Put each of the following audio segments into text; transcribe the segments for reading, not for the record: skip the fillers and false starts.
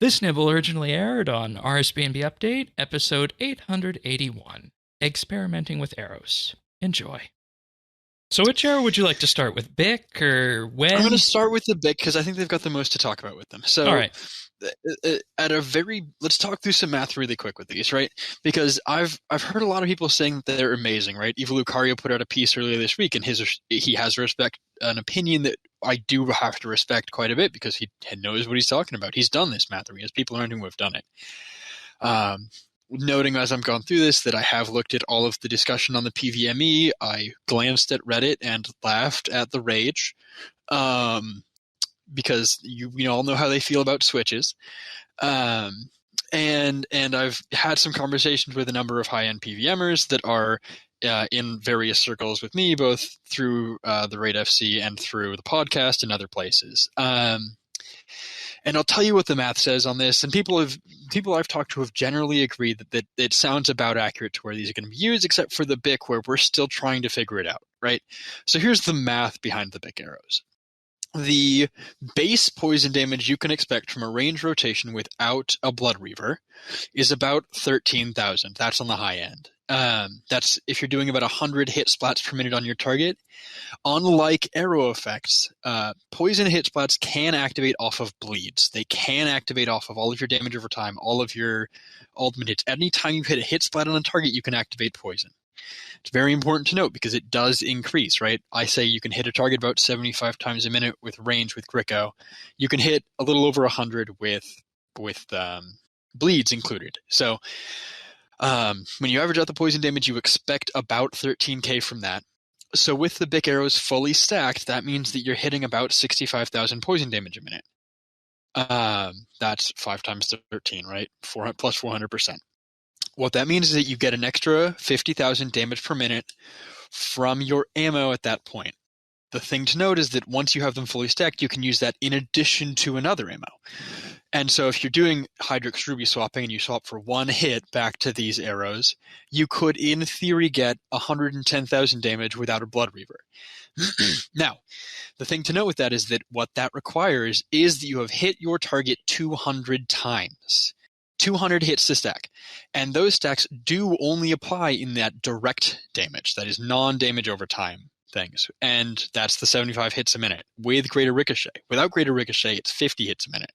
This nibble originally aired on RSBANDB Update, episode 881, Experimenting with Arrows. Enjoy. So which arrow would you like to start with, Bik or Wen? I'm going to start with the Bik because I think they've got the most to talk about with them. So, All right. let's talk through some math really quick with these, right? Because I've heard a lot of people saying that they're amazing, right? Eva Lucario put out a piece earlier this week, and he has an opinion that I do have to respect quite a bit because he knows what he's talking about. He's done this math, he has people around him who have done it. Noting as I'm going through this that I have looked at all of the discussion on the PVME. I glanced at Reddit and laughed at the rage, because you all know how they feel about switches. And I've had some conversations with a number of high-end PVMers that are in various circles with me, both through the Raid FC and through the podcast and other places. And I'll tell you what the math says on this. And people I've talked to have generally agreed that it sounds about accurate to where these are going to be used, except for the Bik, where we're still trying to figure it out, right? So here's the math behind the Bik arrows. The base poison damage you can expect from a range rotation without a Blood Reaver is about 13,000. That's on the high end. That's if you're doing about 100 hit splats per minute on your target. Unlike arrow effects, poison hit splats can activate off of bleeds. They can activate off of all of your damage over time, all of your ultimate hits. Anytime you hit a hit splat on a target, you can activate poison. It's very important to note because it does increase, right? I say you can hit a target about 75 times a minute with range with Gricko. You can hit a little over 100 with bleeds included. So when you average out the poison damage, you expect about 13k from that. So with the Bik arrows fully stacked, that means that you're hitting about 65,000 poison damage a minute. That's 5 times 13, right? 400 plus 400%. What that means is that you get an extra 50,000 damage per minute from your ammo at that point. The thing to note is that once you have them fully stacked, you can use that in addition to another ammo. And so if you're doing Hydrix Ruby swapping and you swap for one hit back to these arrows, you could in theory get 110,000 damage without a Blood Reaver. Now, the thing to note with that is that what that requires is that you have hit your target 200 times. 200 hits to stack. And those stacks do only apply in that direct damage, that is non-damage over time things. And that's the 75 hits a minute with greater ricochet. Without greater ricochet, it's 50 hits a minute,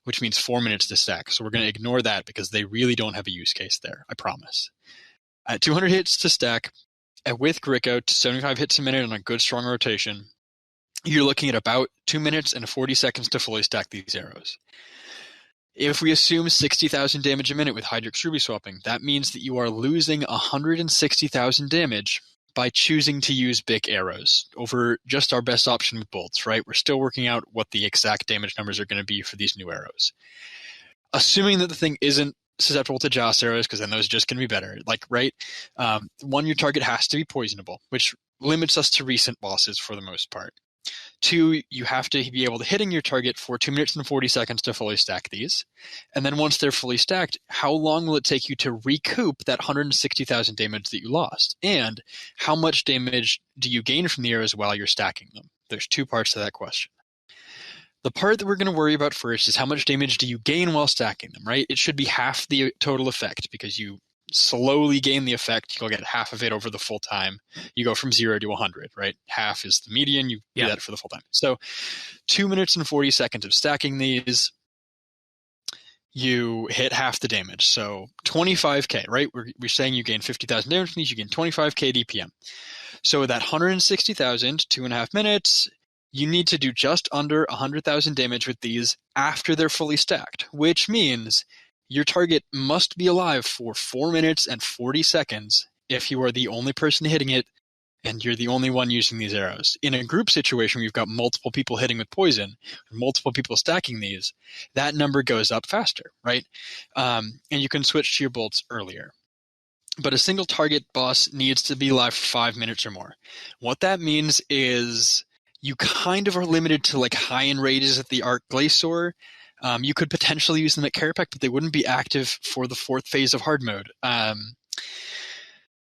which means 4 minutes to stack. So we're going to ignore that because they really don't have a use case there, I promise. At 200 hits to stack, with Gricko to 75 hits a minute on a good strong rotation, you're looking at about 2 minutes and 40 seconds to fully stack these arrows. If we assume 60,000 damage a minute with Hydrix Ruby swapping, that means that you are losing 160,000 damage by choosing to use Bik arrows over just our best option with bolts, right? We're still working out what the exact damage numbers are going to be for these new arrows. Assuming that the thing isn't susceptible to Joss arrows, because then those are just going to be better. Like, right? One, your target has to be poisonable, which limits us to recent bosses for the most part. 2, you have to be able to hitting your target for 2 minutes and 40 seconds to fully stack these. And then once they're fully stacked, how long will it take you to recoup that 160,000 damage that you lost? And how much damage do you gain from the arrows while you're stacking them? There's 2 parts to that question. The part that we're going to worry about first is how much damage do you gain while stacking them, right? It should be half the total effect because you slowly gain the effect. You'll get half of it over the full time. You go from 0 to 100, right? Half is the median. You do that for the full time. So 2 minutes and 40 seconds of stacking these, you hit half the damage. So 25k, right? We're saying you gain 50,000 damage from these, you gain 25k DPM. So with that 160,000, 2.5 minutes, you need to do just under 100,000 damage with these after they're fully stacked, which means your target must be alive for 4 minutes and 40 seconds if you are the only person hitting it and you're the only one using these arrows. In a group situation where you've got multiple people hitting with poison, multiple people stacking these, that number goes up faster, right? And you can switch to your bolts earlier. But a single target boss needs to be alive for 5 minutes or more. What that means is you kind of are limited to like high-end rages at the Arc Glacier. You could potentially use them at Carapac, but they wouldn't be active for the 4th phase of hard mode,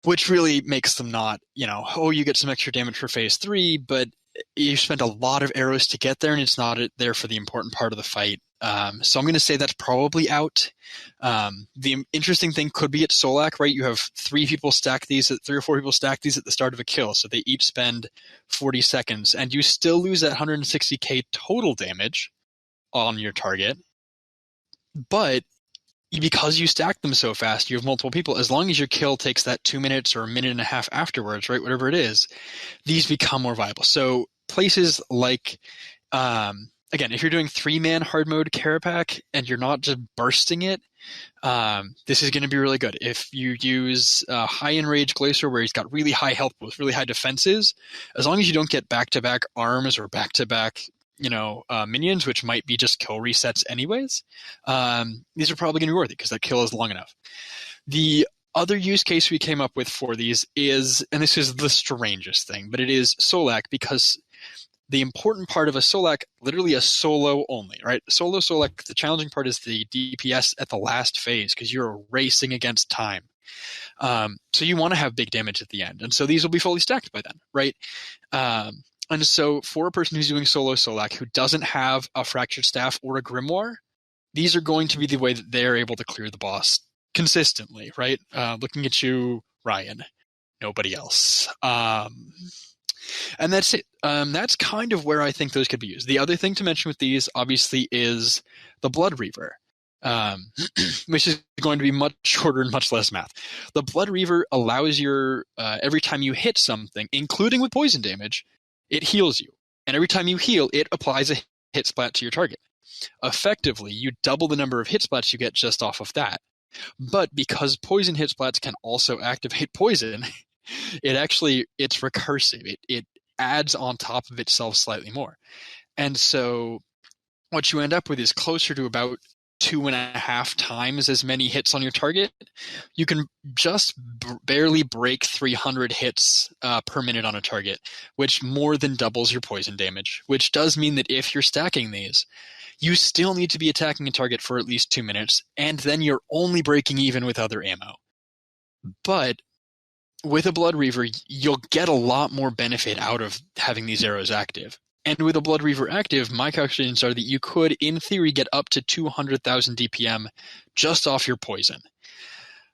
which really makes them not, you get some extra damage for phase 3, but you spent a lot of arrows to get there, and it's not there for the important part of the fight. So I'm going to say that's probably out. The interesting thing could be at Solak, right? You have 3 or 4 people stack these at the start of a kill, so they each spend 40 seconds, and you still lose that 160k total damage on your target. But because you stack them so fast, you have multiple people, as long as your kill takes that 2 minutes or a minute and a half afterwards, right, whatever it is, these become more viable. So places like, again, if you're doing 3-man hard mode Carapac and you're not just bursting it, this is going to be really good. If you use high enrage Glacier where he's got really high health with really high defenses, as long as you don't get back-to-back arms or back-to-back minions, which might be just kill resets anyways, these are probably going to be worthy because that kill is long enough. The other use case we came up with for these is, and this is the strangest thing, but it is Solak, because the important part of a Solak, literally a solo only, right? Solo Solak, the challenging part is the DPS at the last phase because you're racing against time. So you want to have big damage at the end. And so these will be fully stacked by then, right? And so for a person who's doing solo Solak who doesn't have a Fractured Staff or a Grimoire, these are going to be the way that they're able to clear the boss consistently, right? Looking at you, Ryan. Nobody else. And that's it. That's kind of where I think those could be used. The other thing to mention with these, obviously, is the Blood Reaver, which is going to be much shorter and much less math. The Blood Reaver allows your, every time you hit something, including with poison damage, it heals you. And every time you heal, it applies a hit splat to your target. Effectively, you double the number of hit splats you get just off of that. But because poison hit splats can also activate poison, it's recursive. It adds on top of itself slightly more. And so what you end up with is closer to about 2.5 times as many hits on your target. You can just barely break 300 hits per minute on a target, which more than doubles your poison damage, which does mean that if you're stacking these, you still need to be attacking a target for at least 2 minutes, and then you're only breaking even with other ammo. But with a Blood Reaver, you'll get a lot more benefit out of having these arrows active. And with a Blood Reaver active, my calculations are that you could, in theory, get up to 200,000 DPM just off your poison.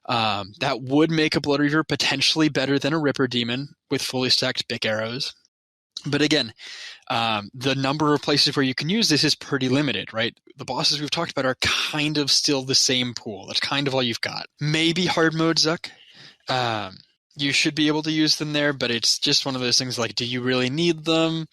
That would make a Blood Reaver potentially better than a Ripper Demon with fully stacked Bik arrows. But again, the number of places where you can use this is pretty limited, right? The bosses we've talked about are kind of still the same pool. That's kind of all you've got. Maybe hard mode, Zuck. You should be able to use them there, but it's just one of those things like, do you really need them?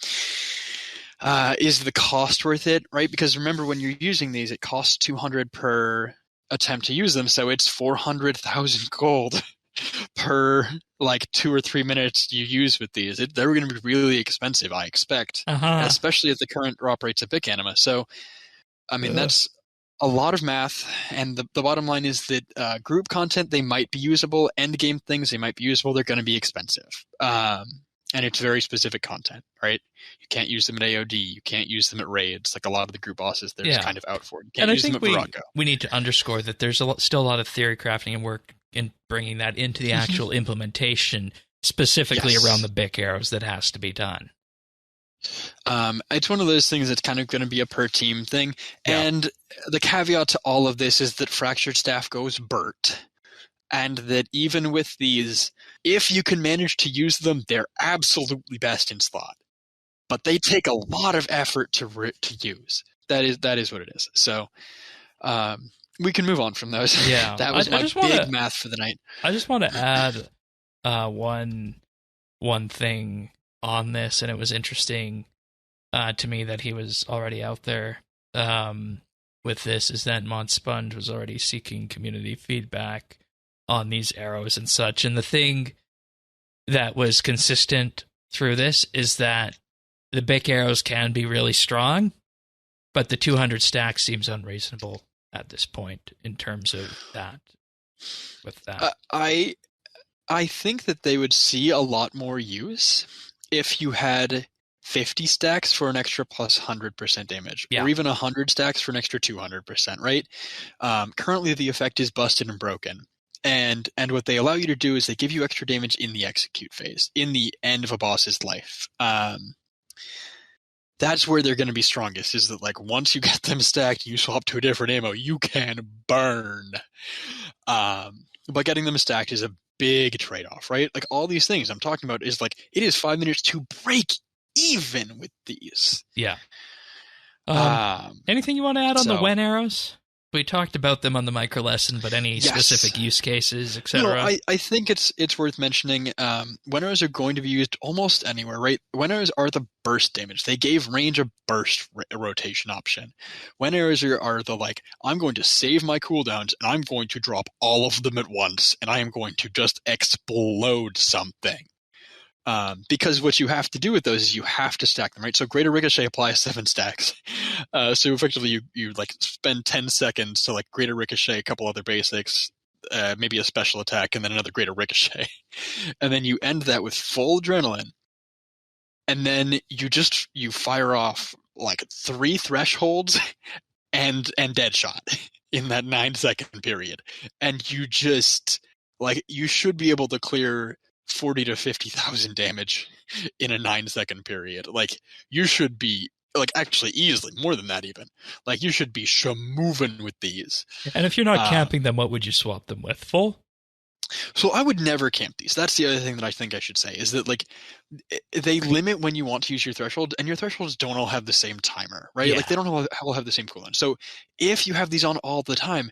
Is the cost worth it, right? Because remember, when you're using these, it costs 200 per attempt to use them, so it's 400,000 gold per 2 or 3 minutes you use with these. They're going to be really expensive, I expect, especially at the current drop rates of Bik Anima. So, I mean, that's a lot of math, and the bottom line is that group content, they might be usable. End game things, they might be usable. They're going to be expensive. And it's very specific content, right? You can't use them at AOD. You can't use them at raids. Like a lot of the group bosses, they're just kind of out for it. You can't use them at Baraka. We need to underscore that there's still a lot of theory crafting and work in bringing that into the actual implementation, specifically around the Bik arrows, that has to be done. It's one of those things that's kind of going to be a per team thing. Yeah. And the caveat to all of this is that Fractured Staff goes Burt. And that even with these, if you can manage to use them, they're absolutely best in slot. But they take a lot of effort to use. That is what it is. So we can move on from those. Yeah, that was my big math for the night. I just want to add one thing on this, and it was interesting to me that he was already out there with this, is that Mod Sponge was already seeking community feedback on these arrows and such. And the thing that was consistent through this is that the Bik arrows can be really strong, but the 200 stack seems unreasonable at this point in terms of that. With that, I think that they would see a lot more use if you had 50 stacks for an extra plus 100% damage, or even 100 stacks for an extra 200%, right? Currently, the effect is busted and broken. And what they allow you to do is they give you extra damage in the execute phase, in the end of a boss's life. that's where they're going to be strongest, is that like once you get them stacked, you swap to a different ammo, you can burn. But getting them stacked is a big trade-off, right? Like all these things I'm talking about is like, it is 5 minutes to break even with these. Yeah. Anything you want to add on the Wen arrows? We talked about them on the micro lesson, but any specific use cases, etc.? I think it's worth mentioning. Wen arrows are going to be used almost anywhere, right? Wen arrows are the burst damage. They gave range a burst rotation option. Wen arrows are the like, I'm going to save my cooldowns and I'm going to drop all of them at once and I am going to just explode something. Because what you have to do with those is you have to stack them, right? So Greater Ricochet applies 7 stacks. So effectively you like spend 10 seconds to like Greater Ricochet, a couple other basics, maybe a special attack, and then another Greater Ricochet. And then you end that with full adrenaline. And then you fire off like 3 thresholds and Deadshot in that 9-second period. And you just like, you should be able to clear 40 to 50,000 damage in a 9-second period. Like you should be like actually easily more than that even. Like you should be moving with these. And if you're not camping them, what would you swap them with? Full? So I would never camp these. That's the other thing that I think I should say is that like they limit when you want to use your threshold, and your thresholds don't all have the same timer, right? Yeah. Like they don't all have the same cooldown. So if you have these on all the time,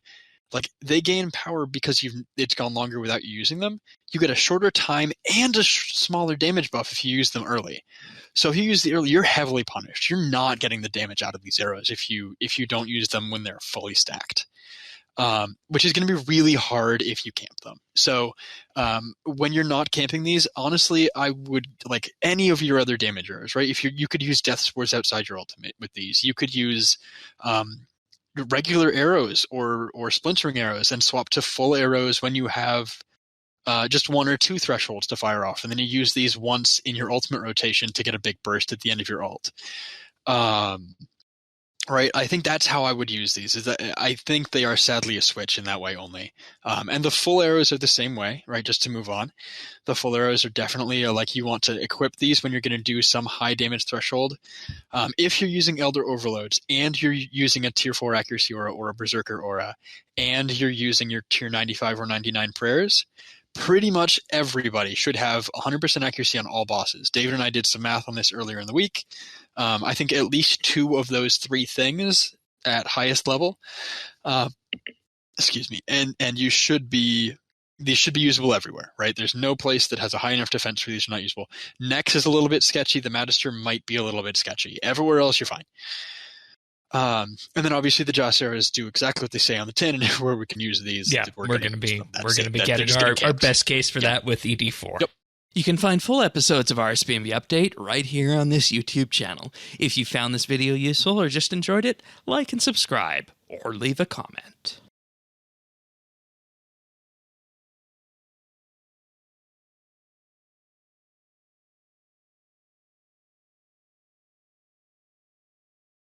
like they gain power because it's gone longer without you using them. You get a shorter time and a smaller damage buff if you use them early. So if you use the early, you're heavily punished. You're not getting the damage out of these arrows if you don't use them when they're fully stacked, which is going to be really hard if you camp them. So when you're not camping these, honestly, I would like any of your other damage arrows, right? If you could use Death Spores outside your ultimate with these. You could use regular arrows or splintering arrows and swap to full arrows when you have just 1 or 2 thresholds to fire off, and then you use these once in your ultimate rotation to get a big burst at the end of your ult. Right, I think that's how I would use these. Is that I think they are sadly a switch in that way only. And the full arrows are the same way, right? Just to move on, the full arrows are definitely like you want to equip these when you're going to do some high damage threshold. If you're using Elder Overloads and you're using a tier 4 accuracy aura or a Berserker aura, and you're using your tier 95 or 99 prayers, pretty much everybody should have 100% accuracy on all bosses. David and I did some math on this earlier in the week. I think at least 2 of those 3 things at highest level. Excuse me. And these should be usable everywhere, right? There's no place that has a high enough defense for these are not usable. Nex is a little bit sketchy. The Magister might be a little bit sketchy. Everywhere else, you're fine. And then obviously the Joss arrows do exactly what they say on the tin, and everywhere we can use these. Yeah, we're going to be getting our best case for that with ED4. Yep. You can find full episodes of RSBANDB Update right here on this YouTube channel. If you found this video useful or just enjoyed it, like and subscribe, or leave a comment.